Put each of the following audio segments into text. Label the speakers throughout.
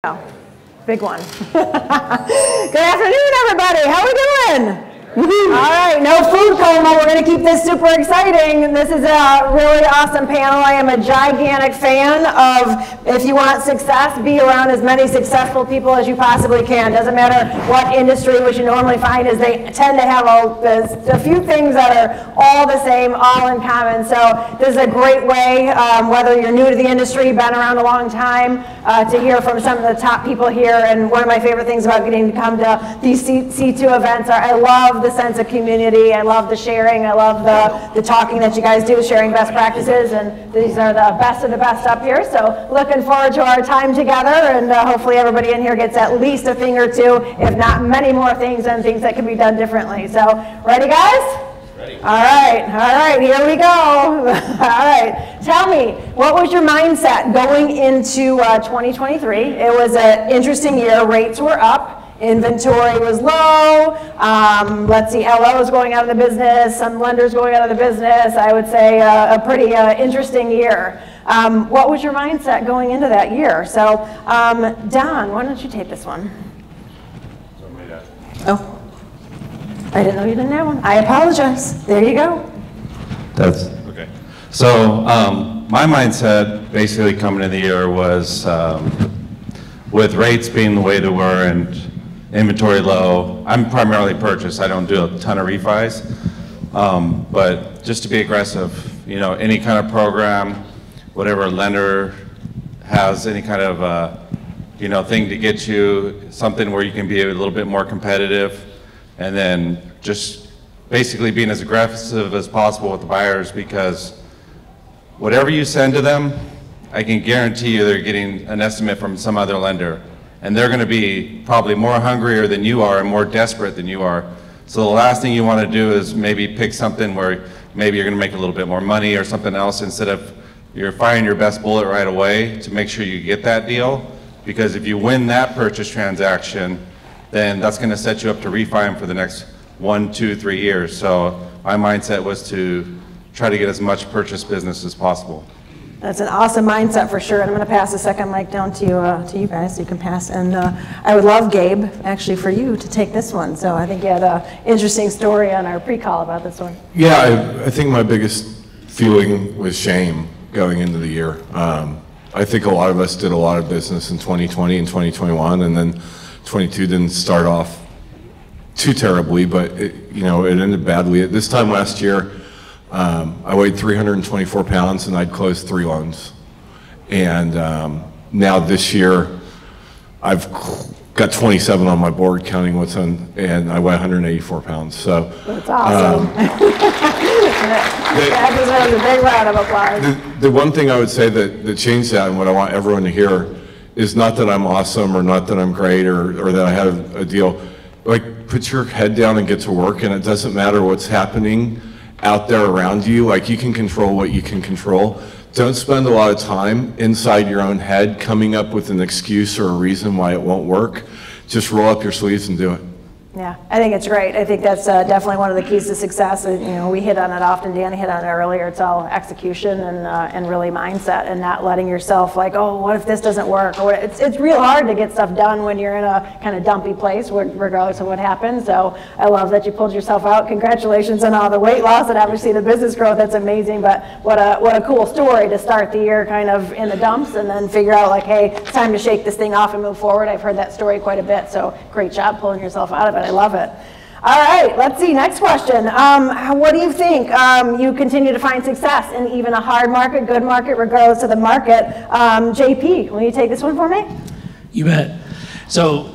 Speaker 1: Oh, big one. Good afternoon, everybody. How we doing? All right, no food coma. We're going to keep this super exciting. This is a really awesome panel. I am a gigantic fan of, if you want success, be around as many successful people as you possibly can. Doesn't matter what industry. What you normally find is they tend to have a few things that are all the same, all in common. So this is a great way, whether you're new to the industry, been around a long time, to hear from some of the top people here. And one of my favorite things about getting to come to these C2 events are I love the sense of community. I love the sharing. I love the talking that you guys do, sharing best practices, and these are the best of the best up here. So looking forward to our time together, and hopefully everybody in here gets at least a thing or two, if not many more things, and things that can be done differently. So ready, guys?
Speaker 2: Ready.
Speaker 1: All right, here we go. All right, tell me, what was your mindset going into 2023? It was an interesting year. Rates were up. Inventory was low. Let's see, LOs going out of the business, some lenders going out of the business. I would say a pretty interesting year. What was your mindset going into that year? So, Don, why don't you take this one? Oh, I didn't know you didn't have one. I apologize. There you go.
Speaker 2: That's okay. So, my mindset basically coming into the year was with rates being the way they were and inventory low. I'm primarily purchase. I don't do a ton of refis, but just to be aggressive, you know, any kind of program, whatever lender has, any kind of you know, thing to get you something where you can be a little bit more competitive, and then just basically being as aggressive as possible with the buyers, because whatever you send to them, I can guarantee you they're getting an estimate from some other lender. And they're going to be probably more hungrier than you are and more desperate than you are. So the last thing you want to do is maybe pick something where maybe you're going to make a little bit more money or something else, instead of you're firing your best bullet right away to make sure you get that deal. Because if you win that purchase transaction, then that's going to set you up to refi them for the next 1, 2, 3 years. So my mindset was to try to get as much purchase business as possible.
Speaker 1: That's an awesome mindset for sure. And I'm going to pass the second mic down to you guys so you can pass. And I would love, Gabe, actually for you to take this one. So I think you had an interesting story on our pre-call about this one.
Speaker 3: Yeah, I think my biggest feeling was shame going into the year. I think a lot of us did a lot of business in 2020 and 2021, and then 22 didn't start off too terribly, but it ended badly. At this time last year, I weighed 324 pounds and I'd closed 3 loans. And now this year, I've got 27 on my board, counting what's on, and I weigh 184 pounds. So
Speaker 1: that's awesome. That deserves a big round of applause.
Speaker 3: The one thing I would say that changed that, and what I want everyone to hear, is not that I'm awesome or not that I'm great or that I have a deal. Like, put your head down and get to work, and it doesn't matter what's happening out there around you. Like, you can control what you can control. Don't spend a lot of time inside your own head coming up with an excuse or a reason why it won't work. Just roll up your sleeves and do it.
Speaker 1: Yeah, I think it's great. I think that's definitely one of the keys to success. We hit on it often. Danny hit on it earlier. It's all execution and really mindset, and not letting yourself like, oh, what if this doesn't work? Or it's real hard to get stuff done when you're in a kind of dumpy place, regardless of what happens. So I love that you pulled yourself out. Congratulations on all the weight loss and obviously the business growth. That's amazing. But what a cool story to start the year kind of in the dumps and then figure out like, hey, it's time to shake this thing off and move forward. I've heard that story quite a bit. So great job pulling yourself out of it. I love it. All right, let's see, next question. What do you think? You continue to find success in even a hard market, good market, regardless of the market. JP, will you take this one for me?
Speaker 4: You bet. So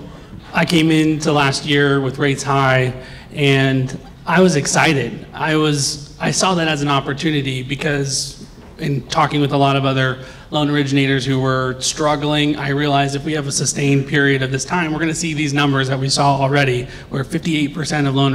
Speaker 4: I came into last year with rates high, and I was excited. I saw that as an opportunity, because in talking with a lot of other loan originators who were struggling, I realized if we have a sustained period of this time, we're going to see these numbers that we saw already, where 58% of loan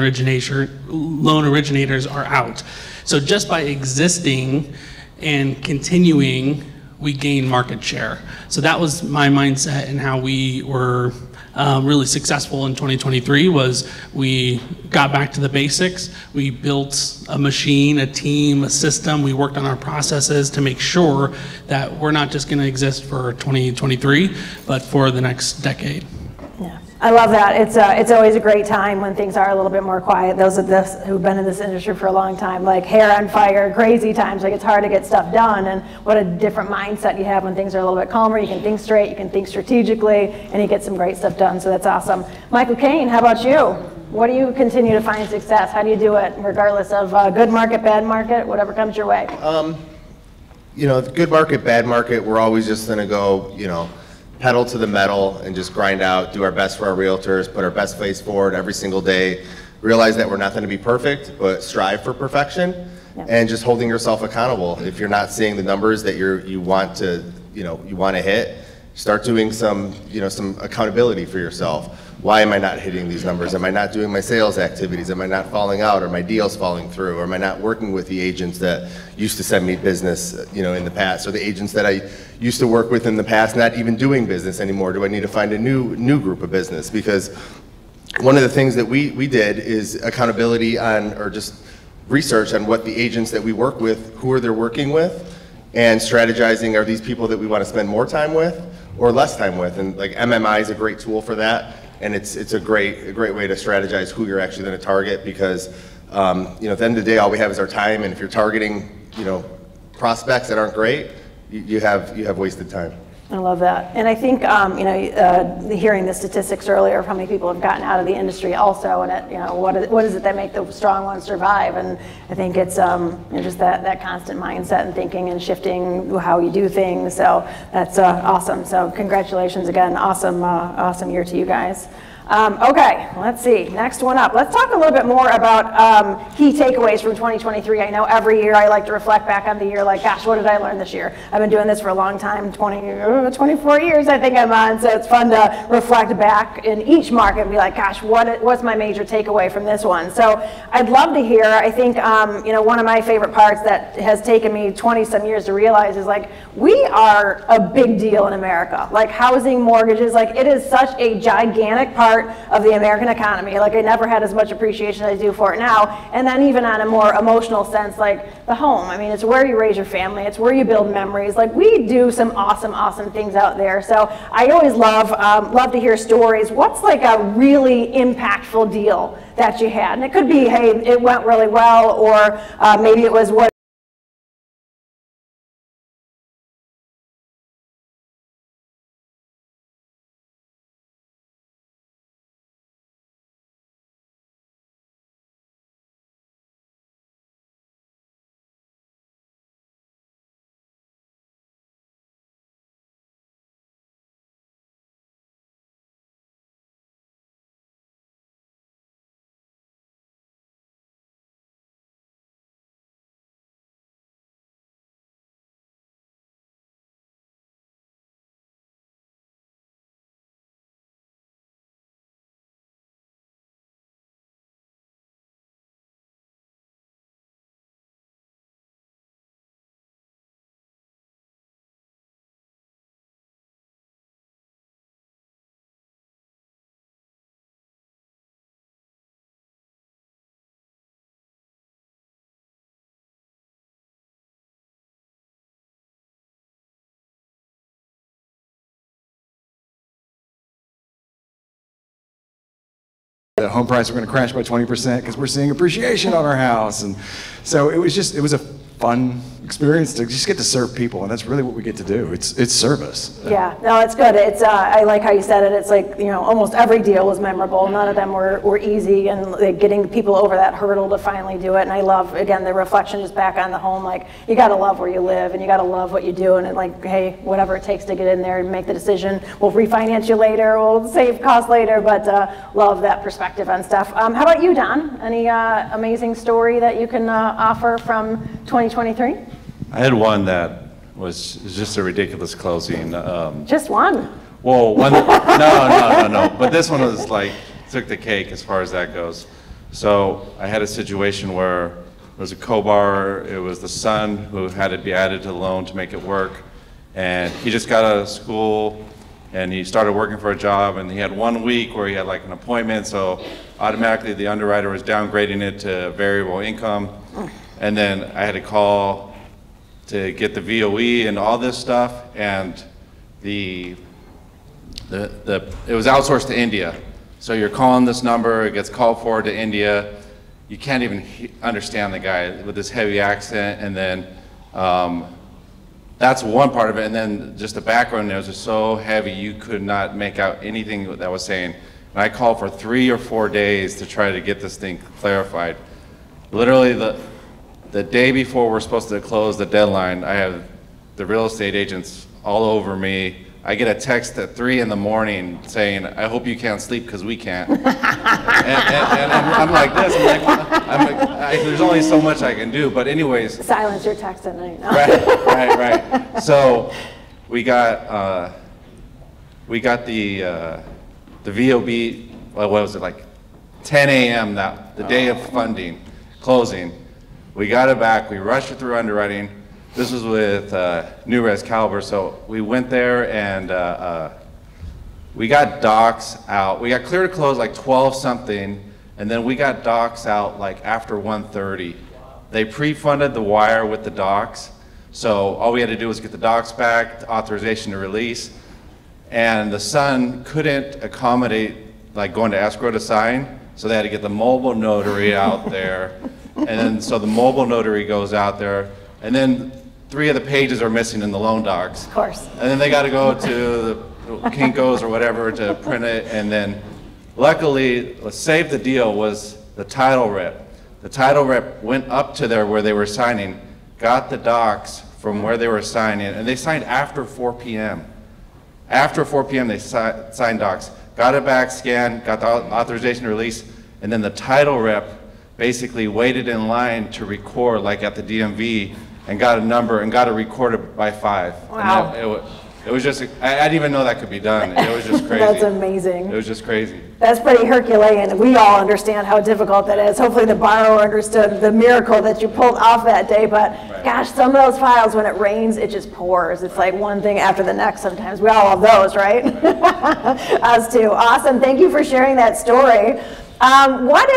Speaker 4: originators are out. So just by existing and continuing we gain market share. So that was my mindset, and how we were really successful in 2023 was we got back to the basics. We built a machine, a team, a system. We worked on our processes to make sure that we're not just going to exist for 2023, but for the next decade.
Speaker 1: Yeah, I love that. It's always a great time when things are a little bit more quiet. Those of us who've been in this industry for a long time, like hair on fire, crazy times, like it's hard to get stuff done, and what a different mindset you have when things are a little bit calmer. You can think straight, you can think strategically, and you get some great stuff done, so that's awesome. Michael Kane, how about you? What do you continue to find success? How do you do it regardless of good market, bad market, whatever comes your way?
Speaker 5: You know, good market, bad market, we're always just gonna go, you know, pedal to the metal and just grind out, do our best for our realtors, put our best face forward every single day, realize that we're not going to be perfect, but strive for perfection, and just holding yourself accountable. If you're not seeing the numbers that you want to hit, start doing some accountability for yourself. Why am I not hitting these numbers? Am I not doing my sales activities? Am I not falling out? Are my deals falling through? Or am I not working with the agents that used to send me business, in the past? Or the agents that I used to work with in the past not even doing business anymore? Do I need to find a new group of business? Because one of the things that we did is accountability on, or just research on what the agents that we work with, who are they working with, and strategizing, are these people that we want to spend more time with or less time with? And like MMI is a great tool for that. And it's a great way to strategize who you're actually going to target, because at the end of the day, all we have is our time, and if you're targeting prospects that aren't great, you have wasted time.
Speaker 1: I love that. And I think, hearing the statistics earlier of how many people have gotten out of the industry also, and what is it that make the strong ones survive? And I think it's just that constant mindset and thinking and shifting how you do things. So that's awesome. So congratulations again. Awesome year to you guys. Okay, let's see. Next one up. Let's talk a little bit more about key takeaways from 2023. I know every year I like to reflect back on the year, like, gosh, what did I learn this year? I've been doing this for a long time, 24 years I think I'm on, so it's fun to reflect back in each market and be like, gosh, what's my major takeaway from this one? So I'd love to hear. I think, one of my favorite parts that has taken me 20-some years to realize is, like, we are a big deal in America. Like, housing, mortgages, like, it is such a gigantic part of the American economy. Like, I never had as much appreciation as I do for it now. And then even on a more emotional sense, like the home. I mean, it's where you raise your family. It's where you build memories. Like, we do some awesome things out there. So I always love to hear stories. What's like a really impactful deal that you had? And it could be, hey, it went really well, or maybe it was what
Speaker 6: the home price are going to crash by 20% because we're seeing appreciation on our house. And so it was a fun experience to just get to serve people, and that's really what we get to do. It's service.
Speaker 1: Yeah, no, it's good. It's I like how you said it. It's like, almost every deal was memorable. None of them were easy, and like getting people over that hurdle to finally do it. And I love, again, the reflection just back on the home. Like, you got to love where you live, and you got to love what you do, and like, hey, whatever it takes to get in there and make the decision. We'll refinance you later. We'll save costs later. But love that perspective on stuff. How about you, Don? Any amazing story that you can offer from 2023?
Speaker 2: I had one that was just a ridiculous closing.
Speaker 1: Just one?
Speaker 2: Well, no. But this one was like, took the cake as far as that goes. So I had a situation where there was a co-borrower. It was the son who had to be added to the loan to make it work. And he just got out of school and he started working for a job, and he had 1 week where he had like an appointment, so automatically the underwriter was downgrading it to variable income. And then I had to call to get the VOE and all this stuff, and it was outsourced to India. So you're calling this number, it gets called forward to India. You can't even understand the guy with this heavy accent, and then that's one part of it. And then just the background there was just so heavy, you could not make out anything that was saying. And I called for 3 or 4 days to try to get this thing clarified. Literally the day before we're supposed to close the deadline, I have the real estate agents all over me. I get a text at 3 in the morning saying, I hope you can't sleep because we can't. and I'm like this, there's only so much I can do, but anyways.
Speaker 1: Silence your text at night. No.
Speaker 2: Right. So we got the VOB, what was it, like 10 a.m. the day of funding, closing. We got it back, we rushed it through underwriting. This was with New Res Caliber, so we went there and we got docs out. We got clear to close like 12 something, and then we got docs out like after 1:30. They pre-funded the wire with the docs, so all we had to do was get the docs back, the authorization to release, and the son couldn't accommodate like going to escrow to sign, so they had to get the mobile notary out there, and then so the mobile notary goes out there, and then 3 of the pages are missing in the loan docs.
Speaker 1: Of course.
Speaker 2: And then they got to go to the Kinko's or whatever to print it, and then luckily, what saved the deal was the title rep. The title rep went up to there where they were signing, got the docs from where they were signing, and they signed after 4 p.m. After 4 p.m. they signed docs, got it back, scanned, got the authorization to release, and then the title rep basically waited in line to record, like at the DMV, and got a number and got it recorded by 5.
Speaker 1: Wow.
Speaker 2: It was just, I didn't even know that could be done. It was just crazy.
Speaker 1: That's amazing.
Speaker 2: It was just crazy.
Speaker 1: That's pretty Herculean. We all understand how difficult that is. Hopefully the borrower understood the miracle that you pulled off that day, but gosh, some of those files, when it rains, it just pours. It's like one thing after the next sometimes. We all love those, right? Us too. Awesome. Thank you for sharing that story. What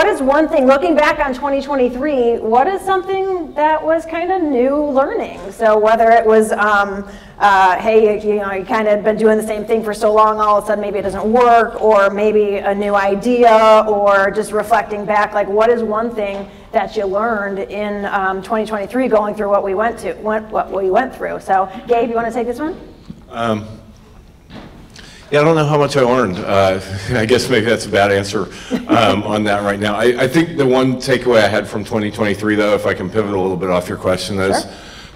Speaker 1: is one thing, looking back on 2023, what is something that was kind of new learning? So whether it was, hey, you kind of been doing the same thing for so long, all of a sudden maybe it doesn't work, or maybe a new idea, or just reflecting back, like what is one thing that you learned in 2023 going through what we went through? So Gabe, you want to take this one?
Speaker 3: Yeah, I don't know how much I learned. I guess maybe that's a bad answer on that right now. I think the one takeaway I had from 2023, though, if I can pivot a little bit off your question, is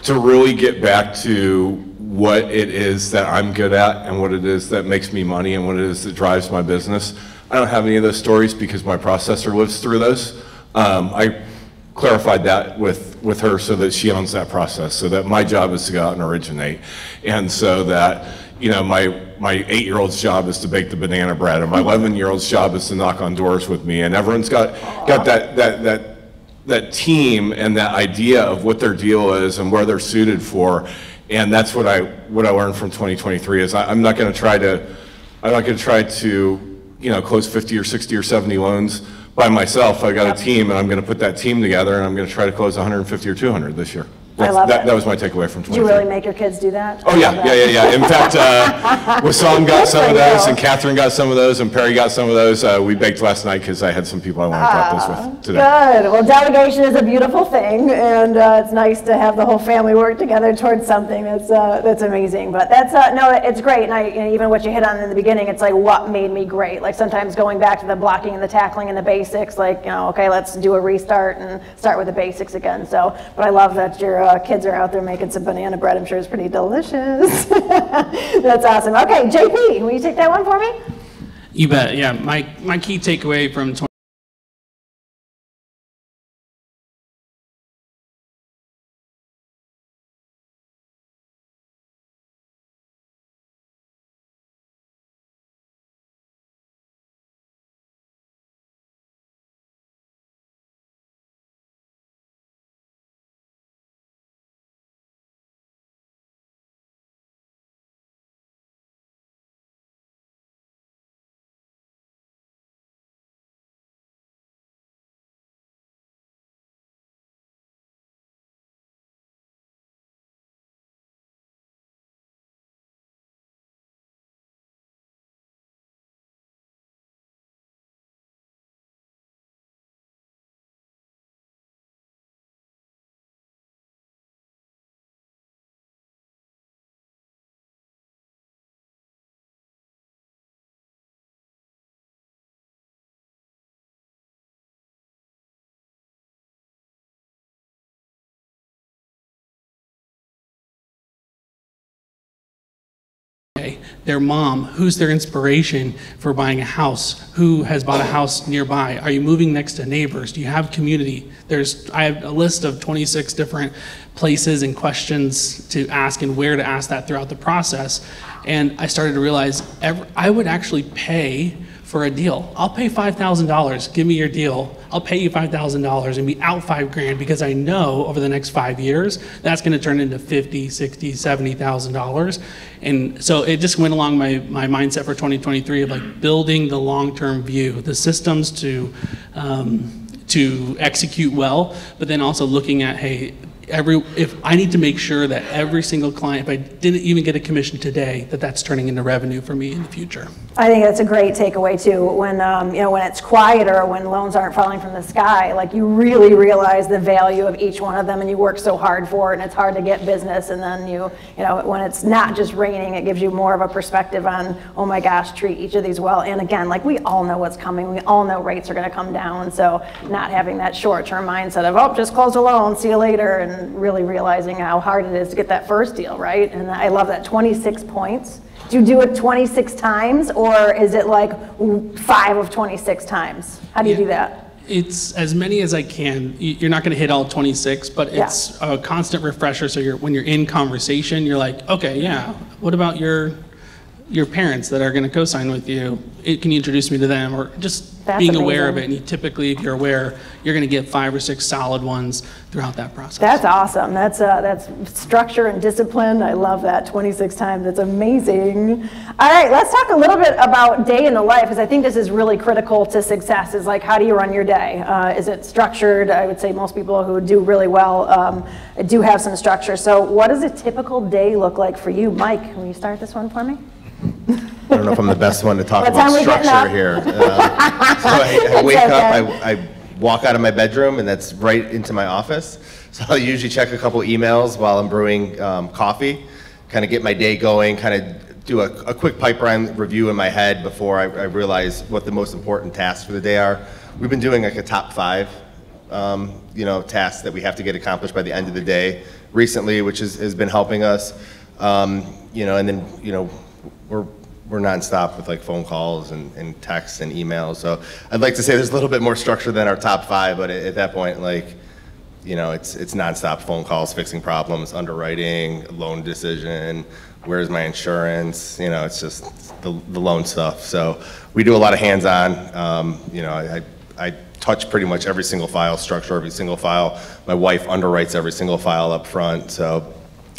Speaker 3: to really get back to what it is that I'm good at and what it is that makes me money and what it is that drives my business. I don't have any of those stories because my processor lives through those. I clarified that with her so that she owns that process, so that my job is to go out and originate, and so that my 8-year-old's job is to bake the banana bread, and my 11-year-old's job is to knock on doors with me, and everyone's got that team and that idea of what their deal is and where they're suited for, and that's what I learned from 2023 is I'm not going to try to close 50 or 60 or 70 loans by myself. I got a team, and I'm going to put that team together, and I'm going to try to close 150 or 200 this year.
Speaker 1: I love it.
Speaker 3: That was my takeaway from 2023.
Speaker 1: Do you really make your kids do that?
Speaker 3: Oh, yeah. In fact, Wissam got some of those, and Catherine got some of those, and Perry got some of those. We baked last night because I had some people I wanted to talk this with today.
Speaker 1: Good. Well, delegation is a beautiful thing, and it's nice to have the whole family work together towards something that's amazing. But that's, no, it's great. And even what you hit on in the beginning, it's like what made me great. Like sometimes going back to the blocking and the tackling and the basics, like, okay, let's do a restart and start with the basics again. So, but I love that your kids are out there making some banana bread. I'm sure it's pretty delicious. That's awesome. Okay, JP, will you take that one for me?
Speaker 4: You bet. Yeah, my key takeaway from their mom, who's their inspiration for buying a house, who has bought a house nearby, are you moving next to neighbors, do you have community? I have a list of 26 different places and questions to ask and where to ask that throughout the process. And I started to realize I would actually pay for a deal. I'll pay $5,000, give me your deal. I'll pay you $5,000 and be out $5,000 because I know over the next 5 years, that's gonna turn into $50,000, $60,000, $70,000. And so it just went along my mindset for 2023 of like building the long-term view, the systems to execute well, but then also looking at, hey, if I need to make sure that every single client, if I didn't even get a commission today, that's turning into revenue for me in the future.
Speaker 1: I think that's a great takeaway too. When when it's quieter, when loans aren't falling from the sky, like you really realize the value of each one of them, and you work so hard for it, and it's hard to get business. And then when it's not just raining, it gives you more of a perspective on, oh my gosh, treat each of these well. And again, like we all know what's coming. We all know rates are going to come down. So not having that short-term mindset of, oh, just close a loan, see you later, and really realizing how hard it is to get that first deal, right? And I love that 26 points. Do you do it 26 times, or is it like 5 of 26 times? How do you do that?
Speaker 4: It's as many as I can. You're not going to hit all 26, but it's a constant refresher. So when you're in conversation, you're like, okay, yeah, what about your parents that are going to co-sign with you? Can you introduce me to them? Or just being aware of it. And typically, if you're aware, you're going to get 5 or 6 solid ones throughout that process.
Speaker 1: That's awesome. That's structure and discipline. I love that 26 times. That's amazing. All right, let's talk a little bit about day in the life, because I think this is really critical to success. Is like, how do you run your day? Is it structured? I would say most people who do really well do have some structure. So what does a typical day look like for you? Mike, can you start this one for me?
Speaker 5: I don't know if I'm the best one to talk about structure here. So I wake up, I walk out of my bedroom, and that's right into my office. So I'll usually check a couple emails while I'm brewing coffee, kind of get my day going, kind of do a quick pipeline review in my head before I realize what the most important tasks for the day are. We've been doing like a top 5 tasks that we have to get accomplished by the end of the day recently, which has been helping us. And then we're nonstop with like phone calls and texts and emails. So I'd like to say there's a little bit more structure than our top 5, but at that point, like, it's nonstop phone calls, fixing problems, underwriting, loan decision, where's my insurance, it's just the loan stuff. So we do a lot of hands-on. I touch pretty much every single file, structure every single file. My wife underwrites every single file up front. So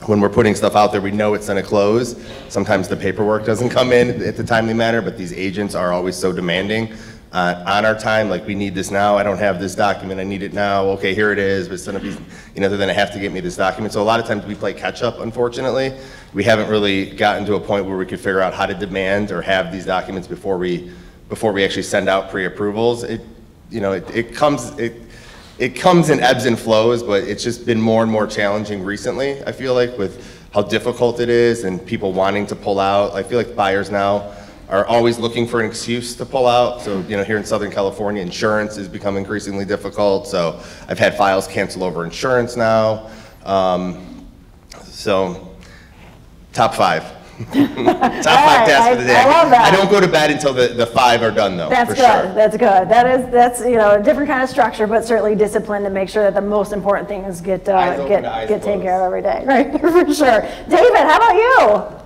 Speaker 5: when we're putting stuff out there, we know it's going to close. Sometimes the paperwork doesn't come in at the timely manner, but these agents are always so demanding on our time. Like, we need this now. I don't have this document. I need it now. Okay, here it is. But it's going to be, they're going to have to get me this document. So a lot of times we play catch up, unfortunately. We haven't really gotten to a point where we could figure out how to demand or have these documents before we actually send out pre-approvals. It comes in ebbs and flows, but it's just been more and more challenging recently, I feel like, with how difficult it is and people wanting to pull out. I feel like buyers now are always looking for an excuse to pull out. So, here in Southern California, insurance has become increasingly difficult. So I've had files cancel over insurance now. So top 5. Top 5 tasks for the day.
Speaker 1: I love that.
Speaker 5: I don't go to bed until the 5 are done, though.
Speaker 1: That's good.
Speaker 5: Sure.
Speaker 1: That's good. That's a different kind of structure, but certainly discipline to make sure that the most important things get taken care of every day. Right, for sure. David, how about you?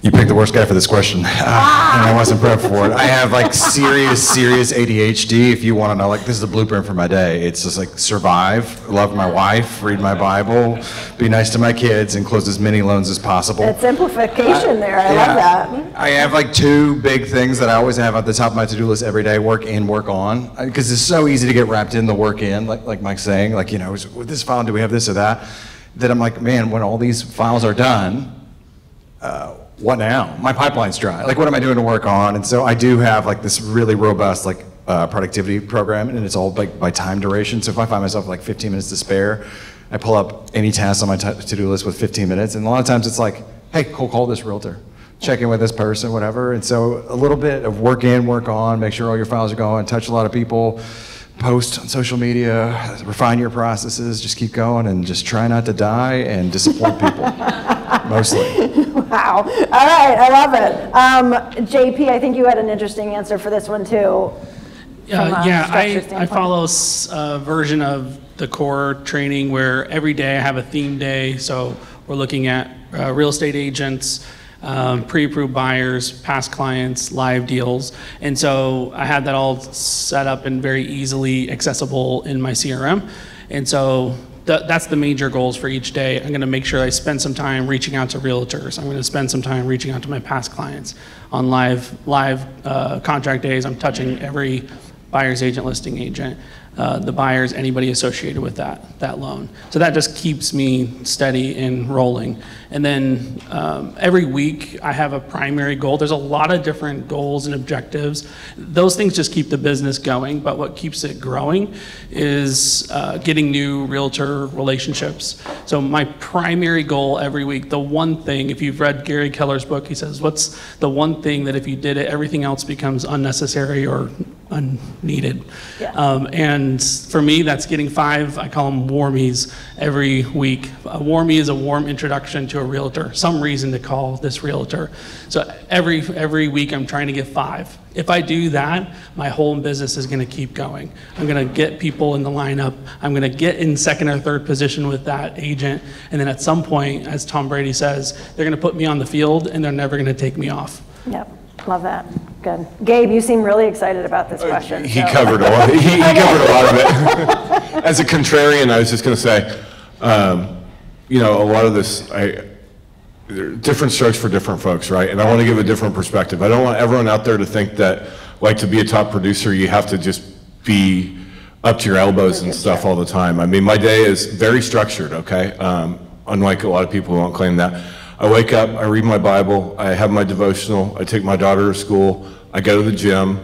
Speaker 6: You picked the worst guy for this question, and I wasn't prepped for it. I have like serious ADHD. If you want to know, like, this is a blueprint for my day. It's just like survive, love my wife, read my Bible, be nice to my kids, and close as many loans as possible.
Speaker 1: That simplification there, I love that.
Speaker 6: I have like 2 big things that I always have at the top of my to-do list every day: work in, work on. Because it's so easy to get wrapped in the work in, like Mike's saying, like, with this file, do we have this or that? That I'm like, man, when all these files are done, what now? My pipeline's dry. Like, what am I doing to work on? And so I do have like this really robust productivity program, and it's all like by time duration. So if I find myself like 15 minutes to spare, I pull up any task on my to-do list with 15 minutes. And a lot of times it's like, hey, call this realtor, check in with this person, whatever. And so a little bit of work in, work on, make sure all your files are going, touch a lot of people, post on social media, refine your processes, just keep going, and just try not to die and disappoint people, mostly.
Speaker 1: Wow. All right, I love it. JP, I think you had an interesting answer for this one too.
Speaker 4: Yeah, I follow a version of the core training where every day I have a theme day. So we're looking at real estate agents, pre-approved buyers, past clients, live deals. And so I had that all set up and very easily accessible in my CRM. And so that's the major goals for each day. I'm going to make sure I spend some time reaching out to realtors. I'm going to spend some time reaching out to my past clients. On live contract days, I'm touching every buyer's agent, listing agent, the buyers, anybody associated with that loan. So that just keeps me steady and rolling. And then every week I have a primary goal. There's a lot of different goals and objectives. Those things just keep the business going, but what keeps it growing is getting new realtor relationships. So my primary goal every week, the one thing, if you've read Gary Keller's book, he says, what's the one thing that if you did it, everything else becomes unnecessary or unneeded. Yeah. And for me, that's getting 5, I call them warmies, every week. A warmie is a warm introduction to a realtor, some reason to call this realtor. So every week I'm trying to get 5. If I do that, my whole business is gonna keep going. I'm gonna get people in the lineup. I'm gonna get in second or third position with that agent. And then at some point, as Tom Brady says, they're gonna put me on the field and they're never gonna take me off.
Speaker 1: Yep. Love that. Good. Gabe, you seem really excited about this question.
Speaker 3: He covered a lot. He covered a lot of it. As a contrarian, I was just going to say, you know, a lot of this, there are different strokes for different folks, right? And I want to give a different perspective. I don't want everyone out there to think that, like, to be a top producer, you have to just be up to your elbows and stuff all the time. I mean, my day is very structured, okay? Unlike a lot of people who won't claim that. I wake up, I read my Bible, I have my devotional, I take my daughter to school, I go to the gym,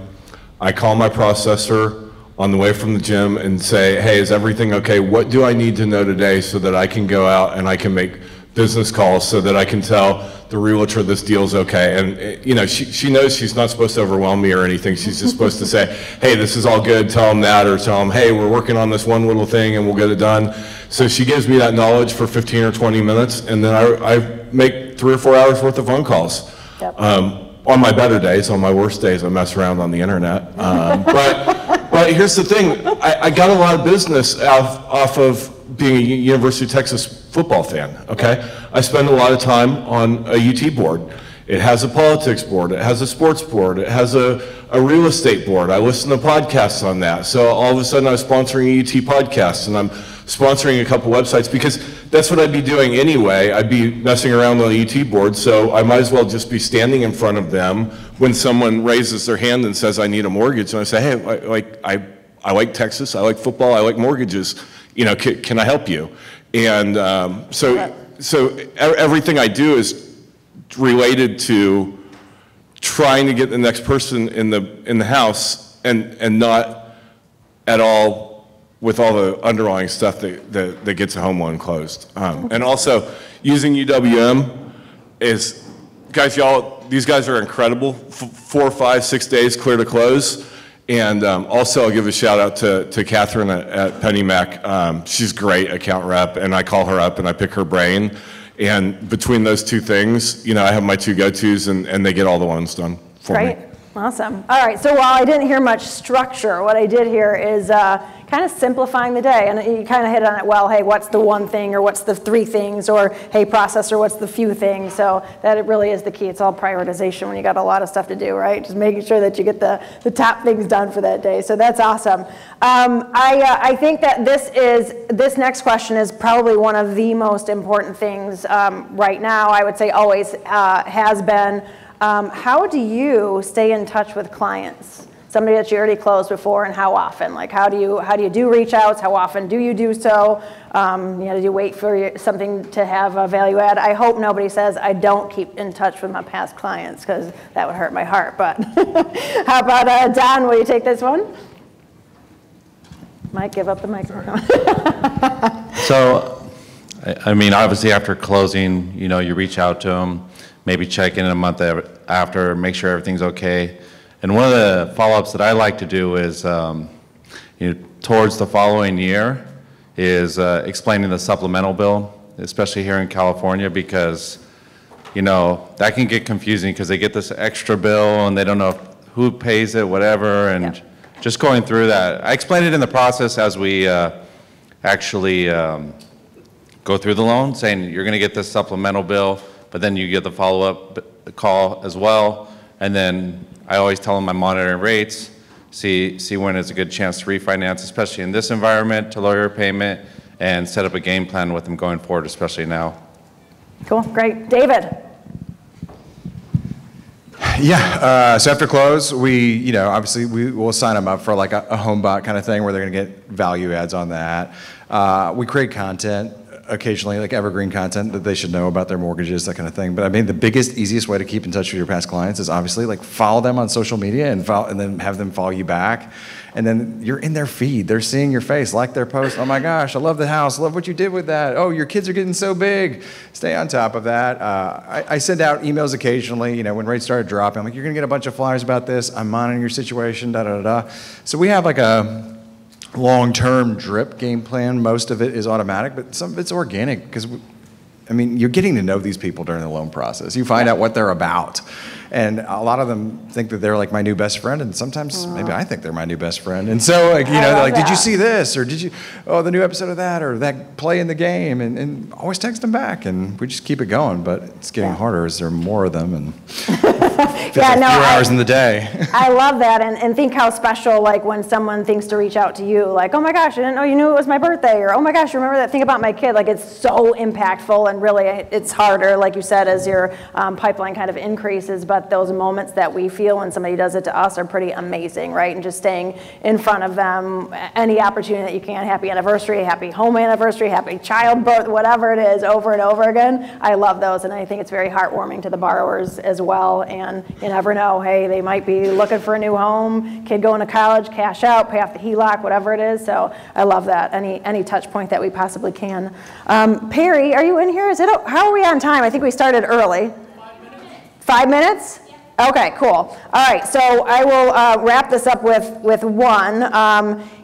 Speaker 3: I call my processor on the way from the gym and say, hey, is everything okay? What do I need to know today so that I can go out and I can make business calls so that I can tell the realtor this deal's okay? And you know, she knows she's not supposed to overwhelm me or anything. She's just supposed to say, hey, this is all good, tell them that, or tell them, hey, we're working on this one little thing and we'll get it done. So she gives me that knowledge for 15 or 20 minutes, and then I make 3 or 4 hours worth of phone calls. Yep. On my better days, on my worst days, I mess around on the internet. But here's the thing, I got a lot of business off of being a University of Texas football fan, okay? I spend a lot of time on a UT board. It has a politics board, it has a sports board, it has a real estate board. I listen to podcasts on that. So all of a sudden I was sponsoring a UT podcast, and I'm sponsoring a couple websites because that's what I'd be doing anyway. I'd be messing around on the UT board, so I might as well just be standing in front of them when someone raises their hand and says, I need a mortgage. And I say, hey, I like Texas, I like football, I like mortgages. You know, can I help you? And so everything I do is related to trying to get the next person in the house, and not at all with all the underlying stuff that gets a home loan closed. And also using UWM is, guys, these guys are incredible. 4, 5, 6 days clear to close. And also I'll give a shout out to Catherine at PennyMac. She's great account rep, and I call her up and I pick her brain. And between those two things, you know, I have my 2 go-tos, and they get all the loans done for me.
Speaker 1: Great. Awesome. All right, so while I didn't hear much structure, what I did hear is kind of simplifying the day. And you kind of hit on it well, hey, what's the one thing, or what's the 3 things, or hey, processor, what's the few things? So that it really is the key. It's all prioritization when you got a lot of stuff to do, right? Just making sure that you get the top things done for that day. So that's awesome. I think that this next question is probably one of the most important things right now. I would say always has been. How do you stay in touch with clients? Somebody that you already closed before, and how often? Like, how do you do reach outs? How often do you do so? You know, do you wait for something to have a value add? I hope nobody says I don't keep in touch with my past clients, because that would hurt my heart. But how about Don? Will you take this one? Mike, give up the microphone.
Speaker 2: So, I mean, obviously after closing, you know, you reach out to them. Maybe check in a month after, make sure everything's okay. And one of the follow-ups that I like to do is, you know, towards the following year, is explaining the supplemental bill, especially here in California, because, you know, that can get confusing because they get this extra bill and they don't know who pays it, whatever, and just going through that. I explained it in the process as we actually go through the loan, saying you're going to get this supplemental bill, but then you get the follow-up call as well. And then I always tell them I'm monitoring rates, see when it's a good chance to refinance, especially in this environment, to lower your payment, and set up a game plan with them going forward, especially now.
Speaker 1: Cool, great. David?
Speaker 6: Yeah, so after close, we, obviously we will sign them up for like a home bot kind of thing where they're going to get value adds on that. We create content occasionally, like evergreen content that they should know about their mortgages, that kind of thing. But I mean, the biggest, easiest way to keep in touch with your past clients is obviously like follow them on social media and then have them follow you back. And then you're in their feed. They're seeing your face, like their post. Oh my gosh, I love the house. Love what you did with that. Oh, your kids are getting so big. Stay on top of that. I send out emails occasionally, when rates started dropping. I'm like, you're gonna get a bunch of flyers about this. I'm monitoring your situation, da da da. So we have like a long-term drip game plan. Most of it is automatic, but some of it's organic because, you're getting to know these people during the loan process. You find out what they're about. And a lot of them think that they're like my new best friend, and sometimes maybe I think they're my new best friend. And so, they're like, did you see this? Or did you, the new episode of that, or that play in the game? And always text them back, and we just keep it going. But it's getting harder as there are more of them, and few hours in the day.
Speaker 1: I love that, and think how special, like when someone thinks to reach out to you, like, oh my gosh, I didn't know you knew it was my birthday, or oh my gosh, remember that thing about my kid? Like, it's so impactful, and really it's harder, like you said, as your pipeline kind of increases. But those moments that we feel when somebody does it to us are pretty amazing, right? And just staying in front of them, any opportunity that you can, happy anniversary, happy home anniversary, happy childbirth, whatever it is, over and over again. I love those, and I think it's very heartwarming to the borrowers as well. And you never know, hey, they might be looking for a new home, kid going to college, cash out, pay off the HELOC, whatever it is. So I love that, any touch point that we possibly can. Perry, are you in here? How are we on time? I think we started early. 5 minutes? Yeah. Okay, cool. All right, so I will wrap this up with one.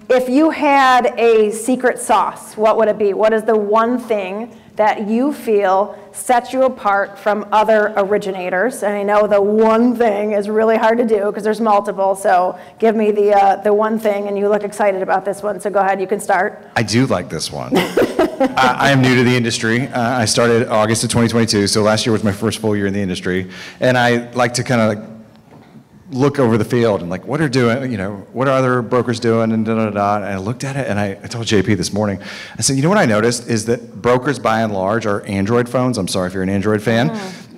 Speaker 1: If you had a secret sauce, what would it be? What is the one thing that you feel sets you apart from other originators? And I know the one thing is really hard to do because there's multiple, so give me the one thing, and you look excited about this one, so go ahead, you can start.
Speaker 6: I do like this one. I am new to the industry. I started August of 2022, so last year was my first full year in the industry, and I like to kind of look over the field and like, what are doing, what are other brokers doing, and da da da. And I looked at it, and I told JP this morning, I said, what I noticed is that brokers by and large are Android phones. I'm sorry if you're an Android fan,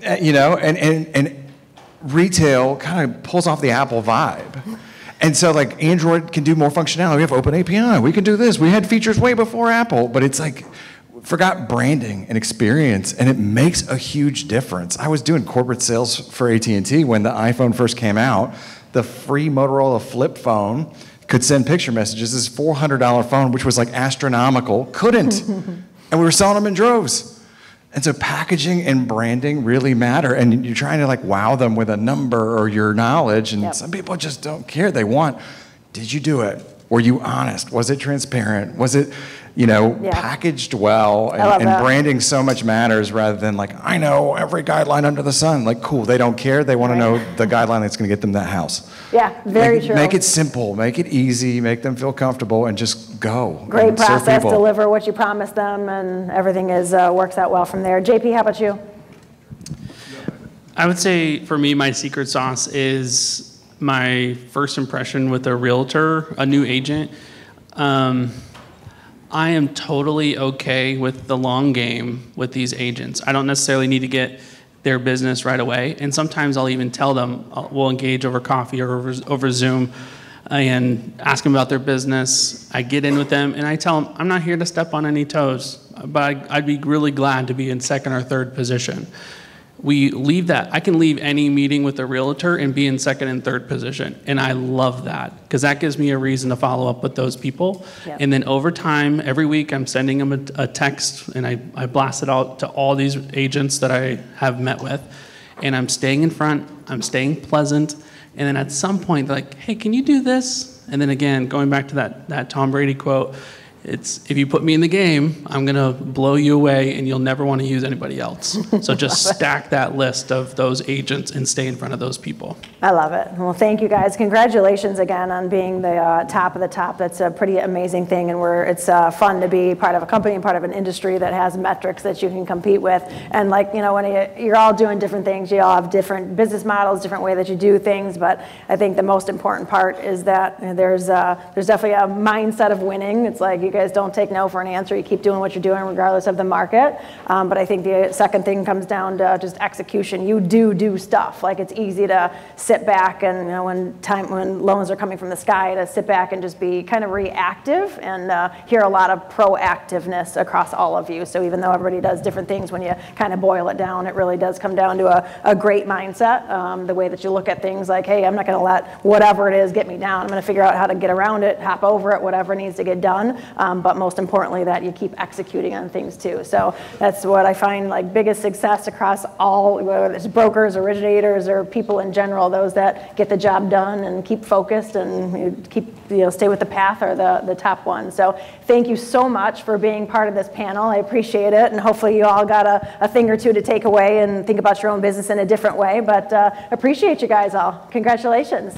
Speaker 6: and retail kind of pulls off the Apple vibe. And so like Android can do more functionality. We have open API, we can do this. We had features way before Apple, but it's like, forgot branding and experience, and it makes a huge difference. I was doing corporate sales for AT&T when the iPhone first came out. The free Motorola flip phone could send picture messages. This $400 phone, which was like astronomical, couldn't. And we were selling them in droves. And so packaging and branding really matter, and you're trying to like wow them with a number or your knowledge, and some people just don't care. They want, did you do it? Were you honest? Was it transparent? Was it, packaged well? And branding so much matters rather than like, I know every guideline under the sun. Like, cool, they don't care. They want to know the guideline that's going to get them that house.
Speaker 1: Yeah, very true.
Speaker 6: Make it simple, make it easy, make them feel comfortable, and just go.
Speaker 1: Great process, deliver what you promised them, and everything works out well from there. JP, how about you?
Speaker 4: I would say for me, my secret sauce is my first impression with a realtor, a new agent. I am totally okay with the long game with these agents. I don't necessarily need to get their business right away. And sometimes I'll even tell them, we'll engage over coffee or over Zoom and ask them about their business. I get in with them and I tell them, I'm not here to step on any toes, but I'd be really glad to be in second or third position. We leave that. I can leave any meeting with a realtor and be in second and third position. And I love that because that gives me a reason to follow up with those people. Yep. And then over time, every week I'm sending them a text, and I blast it out to all these agents that I have met with. And I'm staying in front, I'm staying pleasant. And then at some point, they're like, hey, can you do this? And then again, going back to that Tom Brady quote, It's, if you put me in the game, I'm going to blow you away and you'll never want to use anybody else. So just stack that list of those agents and stay in front of those people.
Speaker 1: I love it. Well, thank you guys. Congratulations again on being the top of the top. That's a pretty amazing thing, and it's fun to be part of a company and part of an industry that has metrics that you can compete with. And like, you know, when you're all doing different things, you all have different business models, different way that you do things, but I think the most important part is that there's definitely a mindset of winning. It's like you guys don't take no for an answer. You keep doing what you're doing regardless of the market. But I think the second thing comes down to just execution. You do stuff. Like, it's easy to sit back and, you know, when loans are coming from the sky, to sit back and just be kind of reactive, and hear a lot of proactiveness across all of you. So even though everybody does different things, when you kind of boil it down, it really does come down to a great mindset. The way that you look at things, like, hey, I'm not going to let whatever it is get me down. I'm going to figure out how to get around it, hop over it, whatever needs to get done. But most importantly, that you keep executing on things too. So that's what I find like biggest success across all, whether it's brokers, originators, or people in general. Those that get the job done and keep focused and keep, you know, stay with the path are the top ones. So thank you so much for being part of this panel. I appreciate it, and hopefully you all got a thing or two to take away and think about your own business in a different way. But appreciate you guys all. Congratulations.